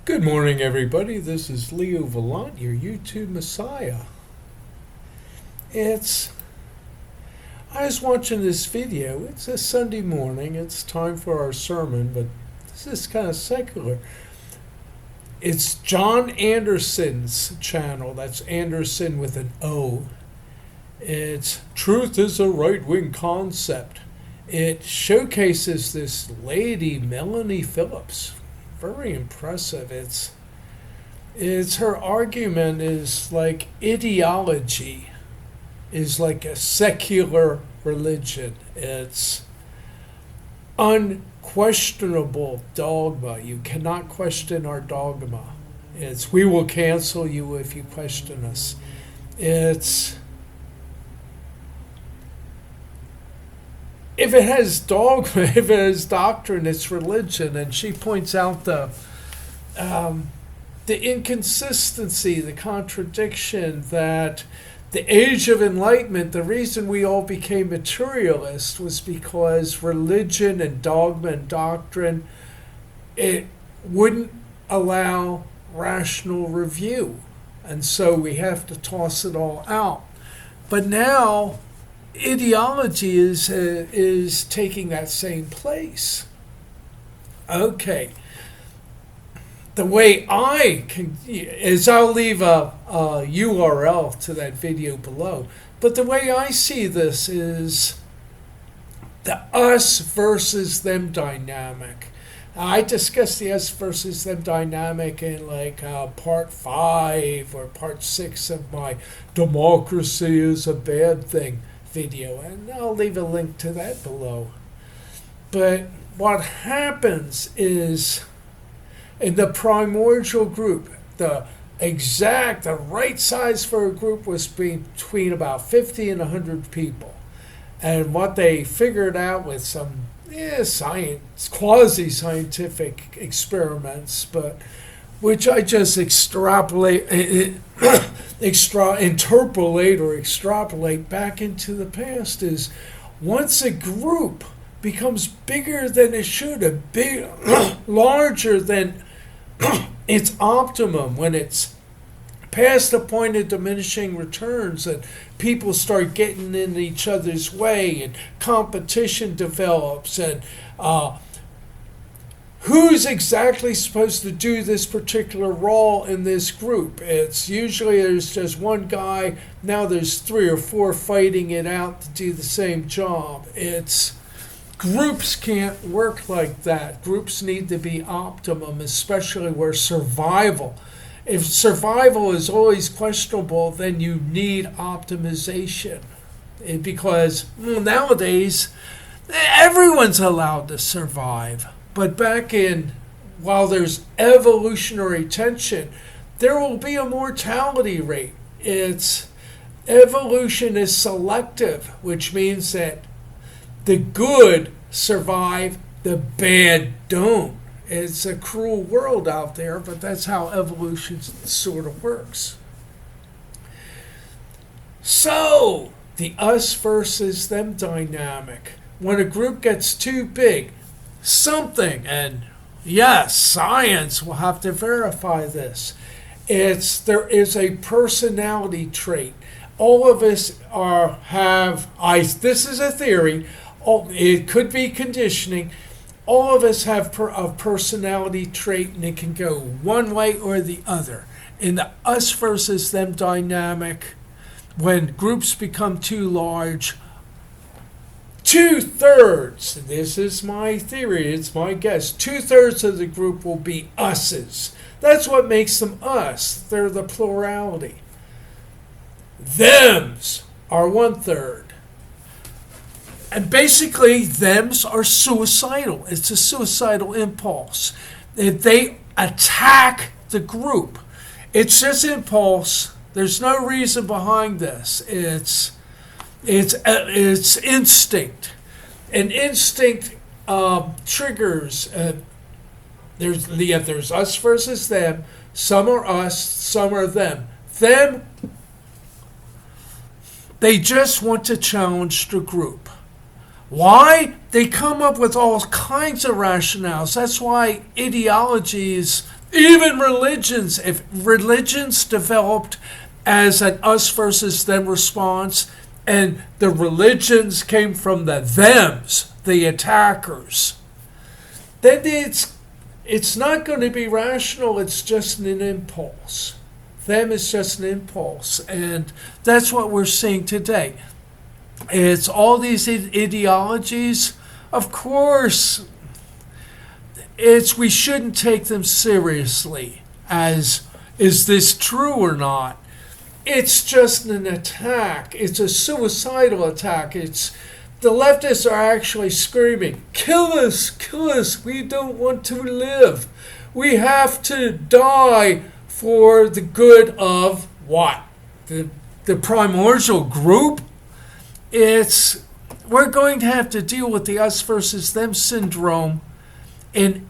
Good morning, everybody. This is Leo Vallant, your YouTube Messiah. I was watching this video. It's a Sunday morning. It's time for our sermon, but this is kind of secular. It's John Anderson's channel. That's Anderson with an O. It's Truth is a Right-Wing Concept. It showcases this lady, Melanie Phillips. Very impressive. It's her argument is like ideology is like a secular religion. It's unquestionable dogma. You cannot question our dogma. It's we will cancel you if you question us. It's if it has dogma, if it has doctrine, it's religion. And she points out the inconsistency, the contradiction that the age of enlightenment, the reason we all became materialists was because religion and dogma and doctrine, it wouldn't allow rational review. And so we have to toss it all out. But now ideology is taking that same place. Okay. The way I can is I'll leave a URL to that video below. But the way I see this is the us versus them dynamic. I discussed the us versus them dynamic in part 5 or part 6 of my Democracy is a Bad Thing video, and I'll leave a link to that below. But what happens is in the primordial group, the right size for a group was between about 50 and 100 people. And what they figured out with some quasi-scientific experiments, but which I just interpolate or extrapolate back into the past, is once a group becomes bigger than it should have, larger than its optimum, when it's past the point of diminishing returns and people start getting in each other's way and competition develops and who's exactly supposed to do this particular role in this group? It's usually there's just one guy. Now there's 3 or 4 fighting it out to do the same job. Groups can't work like that. Groups need to be optimum, especially where survival. If survival is always questionable, then you need optimization. Because nowadays, everyone's allowed to survive. But while there's evolutionary tension, there will be a mortality rate. Evolution is selective, which means that the good survive, the bad don't. It's a cruel world out there, but that's how evolution sort of works. So, the us versus them dynamic. When a group gets too big, and yes, science will have to verify this. There is a personality trait. All of us this is a theory, it could be conditioning. All of us have a personality trait, and it can go one way or the other. In the us versus them dynamic, when groups become too large, 2/3, this is my theory, it's my guess, 2/3 of the group will be us's. That's what makes them us. They're the plurality. Thems are 1/3. And basically, thems are suicidal. It's a suicidal impulse. If they attack the group, it's just impulse. There's no reason behind this. It's instinct. And instinct triggers. There's us versus them. Some are us, some are them. They just want to challenge the group. Why? They come up with all kinds of rationales. That's why ideology is Even religions, if religions developed as an us versus them response, and the religions came from the thems, the attackers, then it's not going to be rational. It's just an impulse. Them is just an impulse, and that's what we're seeing today. It's all these ideologies. Of course, we shouldn't take them seriously as, is this true or not? It's just an attack. It's a suicidal attack. The leftists are actually screaming, kill us, we don't want to live. We have to die for the good of what? The primordial group? We're going to have to deal with the us versus them syndrome, and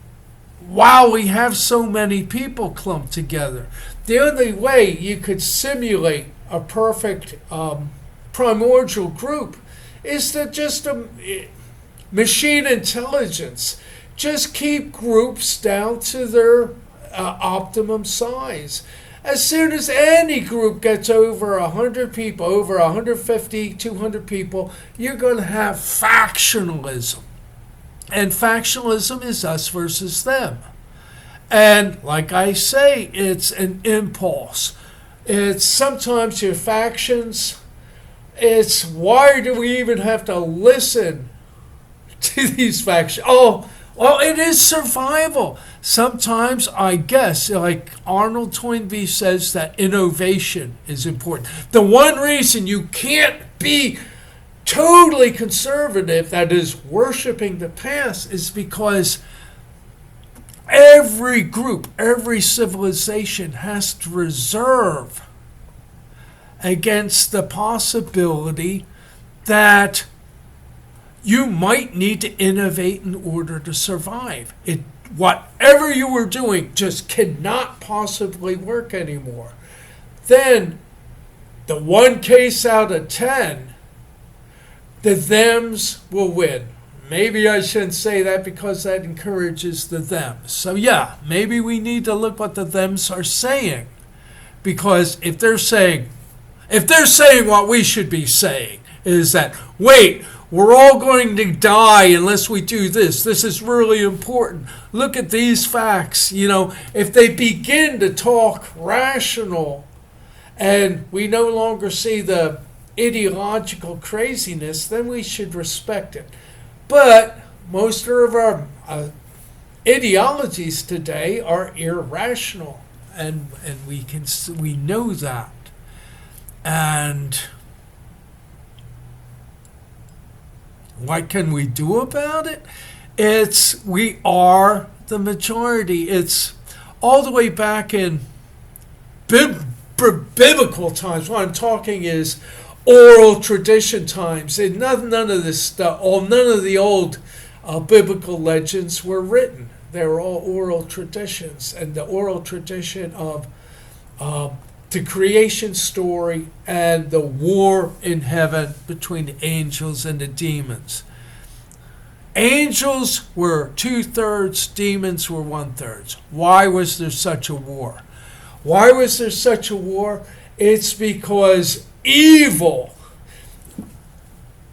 while we have so many people clumped together. The only way you could simulate a perfect primordial group is to just machine intelligence. Just keep groups down to their optimum size. As soon as any group gets over 100 people, over 150, 200 people, you're going to have factionalism. And factionalism is us versus them. And like I say, it's an impulse. It's sometimes your factions. It's why do we even have to listen to these factions? Oh, well, it is survival. Sometimes, I guess, like Arnold Toynbee says, that innovation is important. The one reason you can't be totally conservative, that is worshiping the past, is because every group, every civilization has to reserve against the possibility that you might need to innovate in order to survive. Whatever you were doing just cannot possibly work anymore. Then, the one case out of 10, the thems will win. Maybe I shouldn't say that because that encourages the thems. So yeah, maybe we need to look what the thems are saying. Because if they're saying what we should be saying is that, wait, we're all going to die unless we do this. This is really important. Look at these facts. If they begin to talk rational and we no longer see the ideological craziness, then we should respect it. But most of our ideologies today are irrational, and we know that. And what can we do about it? We are the majority. It's all the way back in biblical times. What I'm talking is oral tradition times. And none of this stuff, none of the old biblical legends were written. They were all oral traditions. And the oral tradition of the creation story and the war in heaven between the angels and the demons. Angels were 2/3, demons were 1/3. Why was there such a war? Why was there such a war? It's because evil,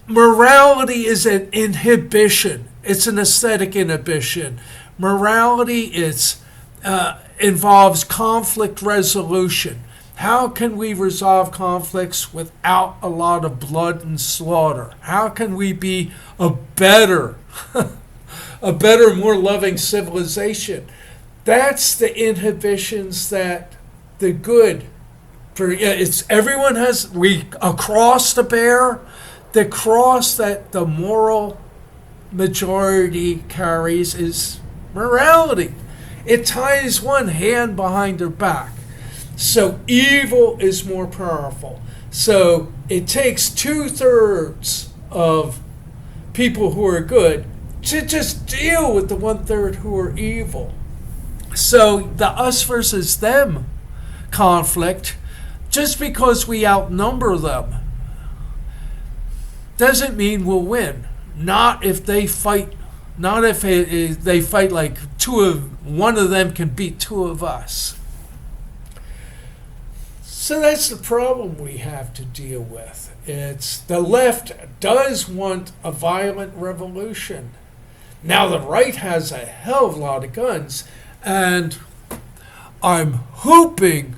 morality is an inhibition. It's an aesthetic inhibition. Morality involves conflict resolution. How can we resolve conflicts without a lot of blood and slaughter? How can we be a better, more loving civilization? That's the inhibitions that the good. A cross to bear. The cross that the moral majority carries is morality. It ties one hand behind their back. So evil is more powerful. So it takes 2/3 of people who are good to just deal with the 1/3 who are evil. So the us versus them conflict, just because we outnumber them, doesn't mean we'll win. Not if they fight Not if they fight like one of them can beat two of us. So that's the problem we have to deal with. It's the left does want a violent revolution. Now the right has a hell of a lot of guns, and I'm hoping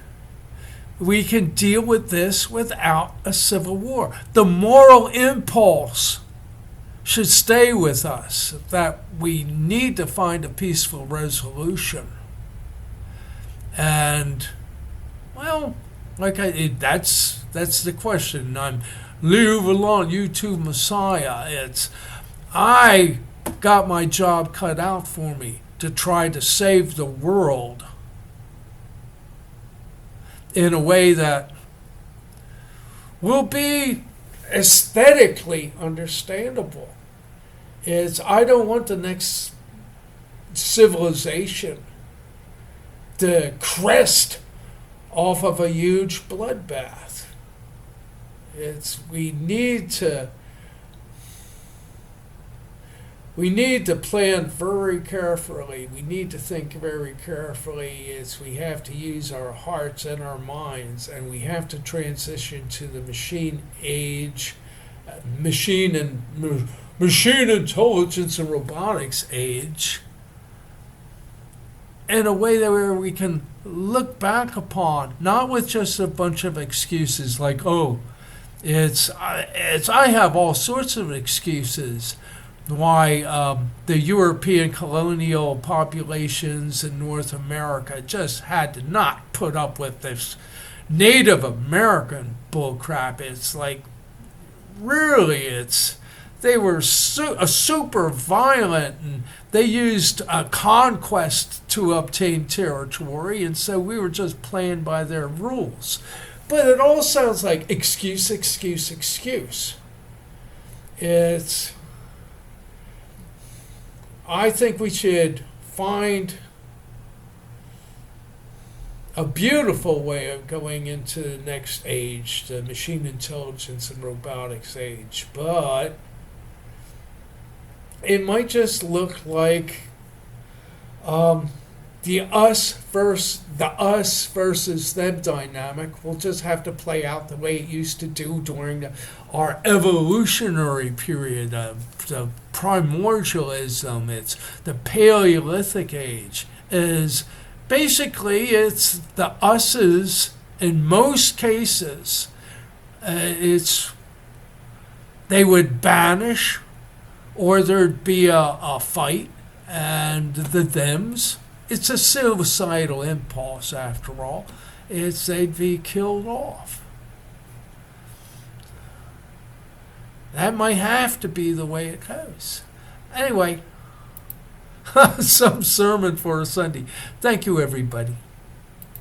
we can deal with this without a civil war. The moral impulse should stay with us, that we need to find a peaceful resolution. And, well, that's the question. I'm Leo Vallon, YouTube Messiah. I got my job cut out for me to try to save the world in a way that will be aesthetically understandable. I don't want the next civilization to crest off of a huge bloodbath. We need to plan very carefully. We need to think very carefully. We have to use our hearts and our minds, and we have to transition to the machine age, machine intelligence and robotics age, in a way that where we can look back upon, not with just a bunch of excuses like, I have all sorts of excuses why the European colonial populations in North America just had to not put up with this Native American bullcrap. It's like, really, they were super violent, and they used conquest to obtain territory, and so we were just playing by their rules. But it all sounds like excuse. I think we should find a beautiful way of going into the next age, the machine intelligence and robotics age, but it might just look like the us versus them dynamic will just have to play out the way it used to do during our evolutionary period of the primordialism. It's the Paleolithic age. It's the us's in most cases. They would banish, or there'd be a fight, and the thems. It's a suicidal impulse, after all. They'd be killed off. That might have to be the way it goes. Anyway, some sermon for a Sunday. Thank you, everybody.